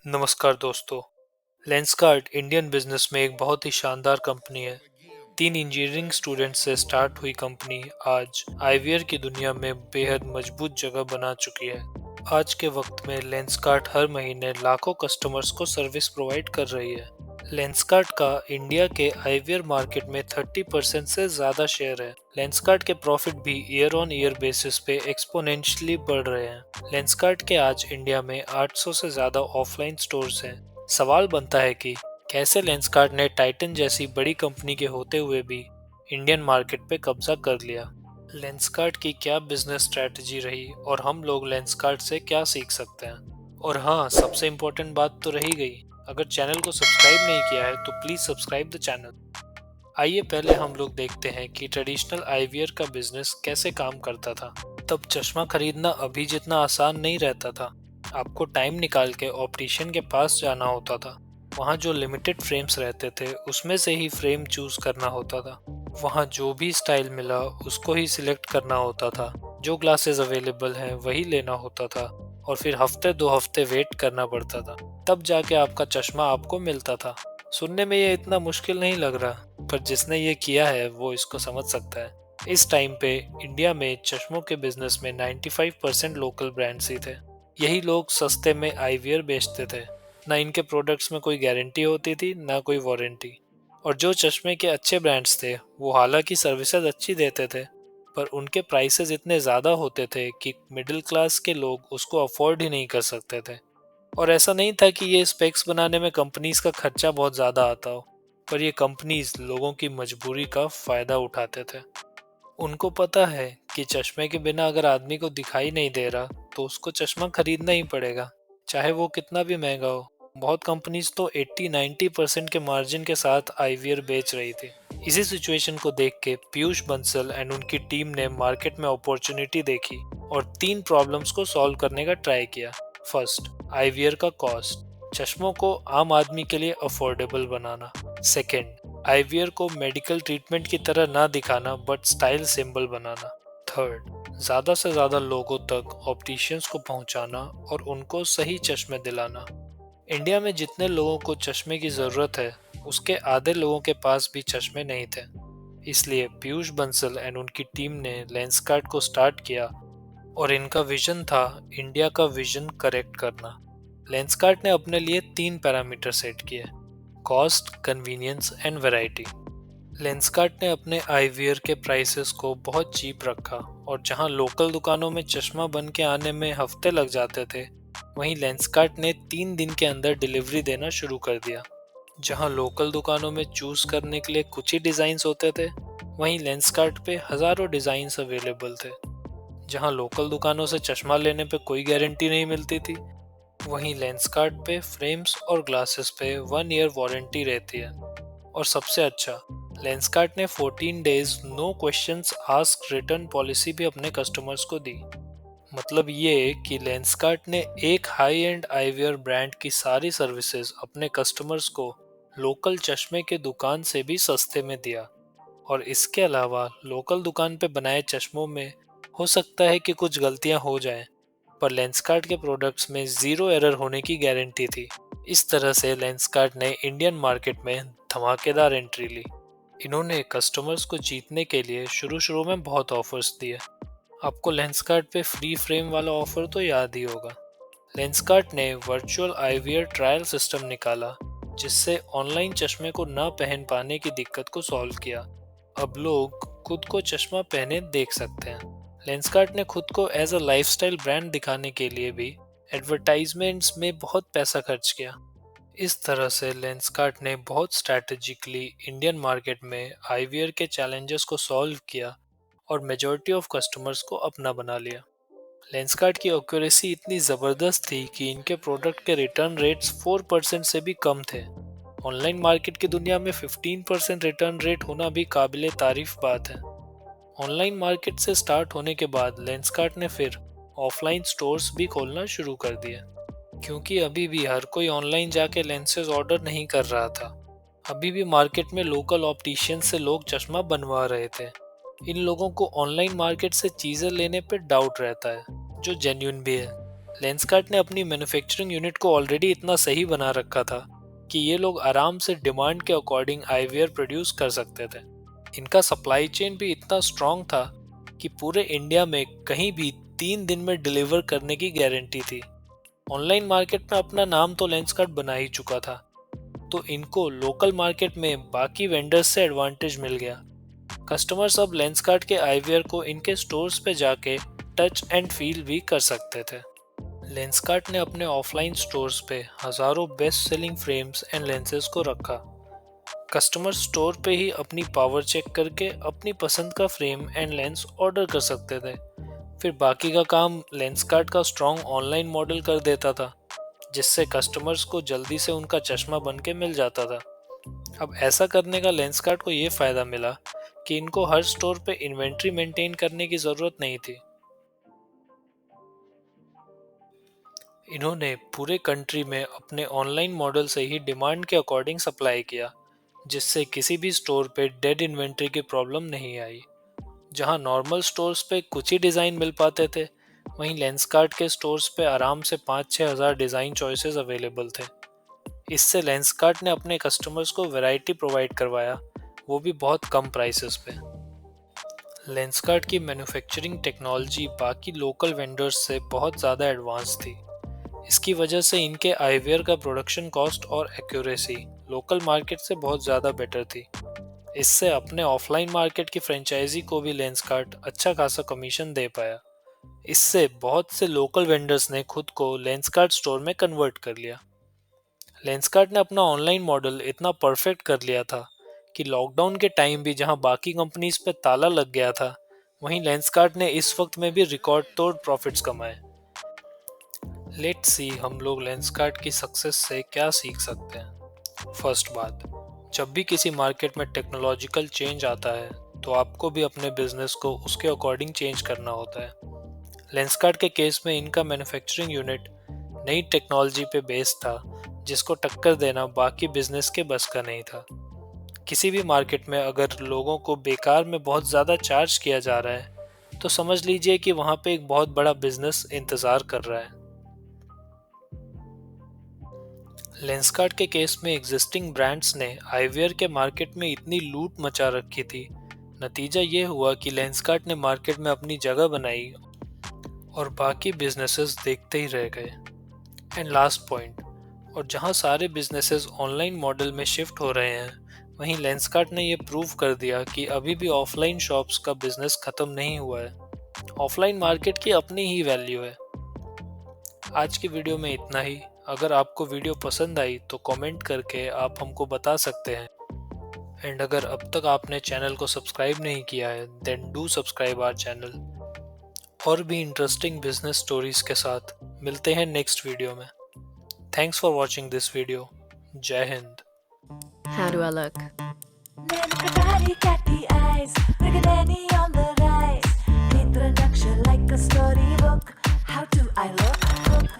नमस्कार दोस्तों। Lenskart Indian business में एक बहुत ही शानदार कंपनी है। 3 इंजीनियरिंग स्टूडेंट से स्टार्ट हुई कंपनी आज आईवीआर की दुनिया में बेहद मजबूत जगह बना चुकी है। आज के वक्त में लेंसकार्ट हर महीने लाखों कस्टमर्स को सर्विस प्रोवाइड कर रही है। लेंसकार्ट का इंडिया के आईवीआर मार्केट में 30% से ज्यादा शेयर है। लेंसकार्ट के प्रॉफिट भी ईयर ऑन ईयर बेसिस पे एक्सपोनेंशियली बढ़ रहे हैं। लेंसकार्ट के आज इंडिया में 800 से ज्यादा ऑफलाइन स्टोर्स हैं। सवाल बनता है कि कैसे लेंसकार्ट ने टाइटन जैसी बड़ी कंपनी के होते हुए भी इंडियन मार्केट पे कब्जा कर लिया। लेंसकार्ट की क्या बिजनेस स्ट्रेटजी रही और हम लोग लेंसकार्ट से क्या सीख सकते हैं। और हाँ, सबसे इम्पोर्टेंट बात तो रही गई, अगर चैनल को सब्सक्राइब नहीं किया है तो प्लीज सब्सक्राइब द चैनल। आइए पहले हम लोग देखते हैं कि ट्रेडिशनल आईवीआर का बिजनेस कैसे काम करता था। तब चश्मा खरीदना अभी जितना आसान नहीं रहता था। आपको टाइम निकाल के ऑप्टिशियन के पास जाना होता था। वहाँ जो लिमिटेड फ्रेम्स रहते थे उसमें से ही फ्रेम चूज करना होता था। वहाँ जो भी स्टाइल मिला उसको ही सिलेक्ट करना होता था। जो ग्लासेस अवेलेबल हैं वही लेना होता था और फिर हफ्ते 2 हफ्ते वेट करना पड़ता था, तब जाके आपका चश्मा आपको मिलता था। सुनने में ये इतना मुश्किल नहीं लग रहा, पर जिसने ये किया है वो इसको समझ सकता है। इस टाइम पे इंडिया में चश्मों के बिजनेस में 95% लोकल ब्रांड्स ही थे। यही लोग सस्ते में आईवीआर बेचते थे। ना इनके प्रोडक्ट्स में कोई गारंटी होती थी ना कोई वारंटी। और जो चश्मे के अच्छे ब्रांड्स थे वो हालांकि सर्विसेज अच्छी देते थे, पर उनके प्राइसेस इतने ज़्यादा होते थे कि मिडिल क्लास के लोग उसको अफोर्ड ही नहीं कर सकते थे। और ऐसा नहीं था कि ये स्पेक्स बनाने में कंपनीज का खर्चा बहुत ज़्यादा आता हो, पर ये कंपनीज लोगों की मजबूरी का फ़ायदा उठाते थे। उनको पता है कि चश्मे के बिना अगर आदमी को दिखाई नहीं दे रहा तो उसको चश्मा खरीदना ही पड़ेगा, चाहे वो कितना भी महंगा हो। बहुत कंपनीज तो 80-90% के मार्जिन के साथ आईवीआर बेच रही थी। इसी सिचुएशन को देख के पीयूष बंसल एंड उनकी टीम ने मार्केट में अपॉर्चुनिटी देखी और 3 प्रॉब्लम्स को सॉल्व करने का ट्राई किया। फर्स्ट, आईवीआर का कॉस्ट, चश्मों को आम आदमी के लिए अफोर्डेबल बनाना। सेकेंड, आईवीआर को मेडिकल ट्रीटमेंट की तरह ना दिखाना but style symbol banana. Third, ज़्यादा से ज़्यादा लोगों तक ऑप्टिशियंस को पहुंचाना और उनको सही चश्मे दिलाना। इंडिया में जितने लोगों को चश्मे की ज़रूरत है उसके आधे लोगों के पास भी चश्मे नहीं थे। इसलिए पीयूष बंसल एंड उनकी टीम ने लेंसकार्ट को स्टार्ट किया और इनका विजन था इंडिया का विजन करेक्ट करना। लेंसकार्ट ने अपने लिए 3 पैरामीटर सेट किए: cost, convenience and variety. Lenskart ने अपने आईवीआर के प्राइसेस को बहुत चीप रखा और जहां लोकल दुकानों में चश्मा बन के आने में हफ्ते लग जाते थे, वहीं लेंसकार्ट ने 3 दिन के अंदर डिलीवरी देना शुरू कर दिया। जहां लोकल दुकानों में चूज करने के लिए कुछ ही डिजाइन्स होते थे, वहीं लेंसकार्ट पे हजारों डिजाइन्स अवेलेबल थे। जहां लोकल दुकानों से चश्मा लेने पे कोई गारंटी नहीं मिलती थी, वहीं लेंसकार्ट पे फ्रेम्स और ग्लासेस पे 1 ईयर वारंटी रहती है। और सबसे अच्छा, लेंसकार्ट ने 14 days no questions ask return policy भी अपने कस्टमर्स को दी। मतलब ये कि लेंसकार्ट ने एक हाई एंड आईवीआर ब्रांड की सारी सर्विसेज अपने कस्टमर्स को लोकल चश्मे के दुकान से भी सस्ते में दिया। और इसके अलावा लोकल दुकान पे बनाए चश्मों में हो सकता है कि कुछ गलतियां हो जाएं, पर लेंसकार्ट के प्रोडक्ट्स में ज़ीरो एरर होने की गारंटी थी। इस तरह से लेंसकार्ट ने इंडियन मार्केट में धमाकेदार एंट्री ली। इन्होंने कस्टमर्स को जीतने के लिए शुरू शुरू में बहुत ऑफर्स दिए। आपको लेंसकार्ट पे फ्री फ्रेम वाला ऑफर तो याद ही होगा। लेंसकार्ट ने वर्चुअल आईवीआर ट्रायल सिस्टम निकाला, जिससे ऑनलाइन चश्मे को न पहन पाने की दिक्कत को सॉल्व किया। अब लोग खुद को चश्मा पहने देख सकते हैं। लेंसकार्ट ने खुद को एज अ लाइफस्टाइल ब्रांड दिखाने के लिए भी एडवर्टाइजमेंट्स में बहुत पैसा खर्च किया। इस तरह से लेंसकार्ट ने बहुत स्ट्रैटेजिकली इंडियन मार्केट में आईवीआर के चैलेंजेस को सॉल्व किया और मेजॉरिटी ऑफ कस्टमर्स को अपना बना लिया। लेंसकार्ट की एक्यूरेसी इतनी ज़बरदस्त थी कि इनके प्रोडक्ट के रिटर्न रेट्स 4% से भी कम थे। ऑनलाइन मार्केट की दुनिया में 15% रिटर्न रेट होना भी काबिले तारीफ बात है। ऑनलाइन मार्केट से स्टार्ट होने के बाद लेंसकार्ट ने फिर ऑफलाइन स्टोर्स भी खोलना शुरू कर दिए, क्योंकि अभी भी हर कोई ऑनलाइन जाके लेंसेज ऑर्डर नहीं कर रहा था। अभी भी मार्केट में लोकल ऑप्टिशियन से लोग चश्मा बनवा रहे थे। इन लोगों को ऑनलाइन मार्केट से चीज़ें लेने पे डाउट रहता है, जो जेन्युइन भी है। लेंसकार्ट ने अपनी मैन्युफैक्चरिंग यूनिट को ऑलरेडी इतना सही बना रखा था कि ये लोग आराम से डिमांड के अकॉर्डिंग आईवीआर प्रोड्यूस कर सकते थे। इनका सप्लाई चेन भी इतना स्ट्रांग था कि पूरे इंडिया में कहीं भी 3 दिन में डिलीवर करने की गारंटी थी। ऑनलाइन मार्केट में अपना नाम तो लेंसकार्ट बना ही चुका था, तो इनको लोकल मार्केट में बाकी वेंडर्स से एडवांटेज मिल गया। कस्टमर्स अब लेंसकार्ट के आईवीआर को इनके स्टोर्स पे जाके टच एंड फील भी कर सकते थे। लेंसकार्ट ने अपने ऑफलाइन स्टोर्स पे हजारों best selling frames and lenses को रखा। कस्टमर स्टोर पे ही अपनी पावर चेक करके अपनी पसंद का फ्रेम एंड लेंस ऑर्डर कर सकते थे। फिर बाकी का काम लेंसकार्ट का स्ट्रॉन्ग ऑनलाइन मॉडल कर देता था, जिससे कस्टमर्स को जल्दी से उनका चश्मा बन के मिल जाता था। अब ऐसा करने का लेंसकार्ट को ये फायदा मिला कि इनको हर स्टोर पे इन्वेंट्री मेंटेन करने की जरूरत नहीं थी। इन्होंने पूरे कंट्री में अपने ऑनलाइन मॉडल से ही डिमांड के अकॉर्डिंग सप्लाई किया, जिससे किसी भी स्टोर पे डेड इन्वेंट्री की प्रॉब्लम नहीं आई। जहां नॉर्मल स्टोर्स पे कुछ ही डिज़ाइन मिल पाते थे, वहीं लेंसकार्ट के स्टोर्स पे आराम से 5-6 हज़ार डिज़ाइन चॉइसेस अवेलेबल थे। इससे लेंसकार्ट ने अपने कस्टमर्स को वैरायटी प्रोवाइड करवाया, वो भी बहुत कम प्राइसेस पे। लेंसकार्ट की मैन्युफैक्चरिंग टेक्नोलॉजी बाकी लोकल वेंडर्स से बहुत ज़्यादा एडवांस थी। इसकी वजह से इनके आईवीआर का प्रोडक्शन कॉस्ट और एक्यूरेसी लोकल मार्केट से बहुत ज़्यादा बेटर थी। इससे अपने ऑफलाइन मार्केट की फ्रेंचाइजी को भी लेंसकार्ट अच्छा खासा कमीशन दे पाया। इससे बहुत से लोकल वेंडर्स ने खुद को लेंसकार्ट स्टोर में कन्वर्ट कर लिया। लेंसकार्ट ने अपना ऑनलाइन मॉडल इतना परफेक्ट कर लिया था कि लॉकडाउन के टाइम भी जहां बाकी कंपनीज पे ताला लग गया था, वहीं लेंसकार्ट ने इस वक्त में भी रिकॉर्ड तोड़ प्रॉफिट्स कमाए। लेट्स सी हम लोग लेंसकार्ट की सक्सेस से क्या सीख सकते हैं। फर्स्ट बात, जब भी किसी मार्केट में टेक्नोलॉजिकल चेंज आता है तो आपको भी अपने बिजनेस को उसके अकॉर्डिंग चेंज करना होता है। लेंसकार्ट के केस में इनका मैन्युफैक्चरिंग यूनिट नई टेक्नोलॉजी पे बेस्ड था, जिसको टक्कर देना बाकी बिजनेस के बस का नहीं था। किसी भी मार्केट में अगर लोगों को बेकार में बहुत ज़्यादा चार्ज किया जा रहा है, तो समझ लीजिए कि वहाँ पे एक बहुत बड़ा बिजनेस इंतज़ार कर रहा है। लेंसकार्ट के केस में एग्जिस्टिंग ब्रांड्स ने आईवीआर के मार्केट में इतनी लूट मचा रखी थी, नतीजा ये हुआ कि लेंसकार्ट ने मार्केट में अपनी जगह बनाई और बाकी बिजनेसेस देखते ही रह गए। एंड लास्ट पॉइंट, और जहां सारे बिजनेसेस ऑनलाइन मॉडल में शिफ्ट हो रहे हैं, वहीं लेंसकार्ट ने ये प्रूव कर दिया कि अभी भी ऑफलाइन शॉप्स का बिजनेस खत्म नहीं हुआ है। ऑफलाइन मार्केट की अपनी ही वैल्यू है। आज की वीडियो में इतना ही। अगर आपको वीडियो पसंद आई तो कमेंट करके आप हमको बता सकते हैं। एंड अगर अब तक आपने चैनल को सब्सक्राइब नहीं किया है, then do subscribe our channel. और भी इंटरेस्टिंग बिजनेस स्टोरीज के साथ मिलते हैं नेक्स्ट वीडियो में। Thanks for watching this video. जय हिंद। How do I look?